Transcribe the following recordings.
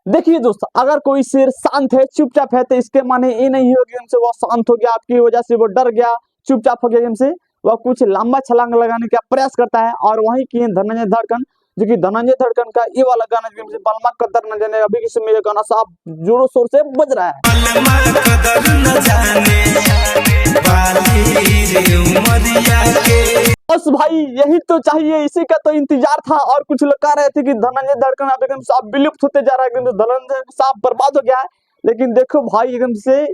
देखिए दोस्तों, अगर कोई शेर शांत है, चुपचाप है, तो इसके माने ये नहीं हो कि हमसे वो शांत हो गया, आपकी वजह से वो डर गया, चुपचाप हो गया, हमसे वह कुछ लंबा छलांग लगाने का प्रयास करता है। और वहीं की धनंजय धड़कन, जो कि धनंजय धड़कन का ये वाला गाना जो हमसे बलमा कदर न जाने, अभी किसी में ये गाना साफ जोरों शोर से बज रहा है। बस भाई यही तो चाहिए, इसी का तो इंतजार था। और कुछ लोग कह रहे थे कि धनंजय धड़कन अब एकदम साफ विलुप्त होते जा रहा है, एकदम धनंजय साफ बर्बाद हो गया है। लेकिन देखो भाई, एकदम से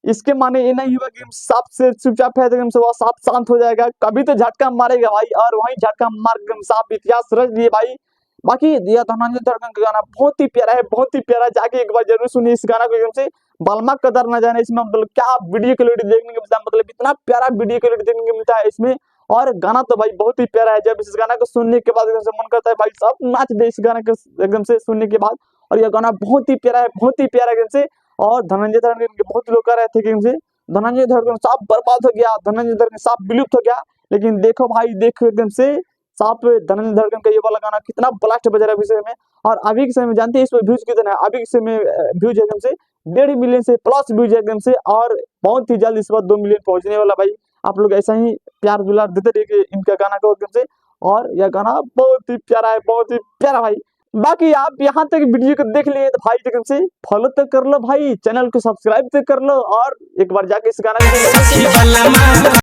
इसके माने ये नहीं हुआ कि साफ से चुपचाप है, एकदम से वो साफ शांत हो जाएगा। कभी तो झटका मारेगा भाई, और वही झटका मार एकदम साफ इतिहास रच दिए भाई। बाकी यह धनंजय धड़कन का गाना बहुत ही प्यारा है, बहुत ही प्यारा। जाके एक बार जरूर सुनिए इस गाना को, एकदम से बलमा कदर न जाने। इसमें मतलब क्या वीडियो क्वालिटी देखने को मिलता है, मतलब इतना प्यारा वीडियो क्वालिटी देखने को मिलता है इसमें। और गाना तो भाई बहुत ही प्यारा है। जब इस गाना को सुनने के बाद एकदम से मन करता है भाई सब नाच दे इस गाने को एकदम से सुनने के बाद। और यह गाना बहुत ही प्यारा है, बहुत ही प्यारा एकदम से। और धनंजय धड़कन के बहुत लोग कह रहे थे कि इनसे धनंजय धड़कन साफ बर्बाद हो गया, धनंजय धड़कन साफ विलुप्त हो गया। लेकिन देखो भाई, देखो एकदम से साफ धनंजय धड़कन का ये वाला गाना कितना ब्लास्ट बज रहा है विषय में। और अभी के समय में जानते हैं इसमें व्यूज कितना है? अभी के समय व्यूज एकदम से 1.5 मिलियन से प्लस व्यूज एकदम से। और बहुत ही जल्द इस बार 2 मिलियन पहुंचने वाला भाई। आप लोग ऐसा ही प्यार दुलार देते रहिए इनका गाना को एकदम से। और यह गाना बहुत ही प्यारा है, बहुत ही प्यारा भाई। बाकी आप यहाँ तक वीडियो को देख लिए तो भाई एकदम से फॉलो तो कर लो भाई, चैनल को सब्सक्राइब तो कर लो। और एक बार जाके इस गाना को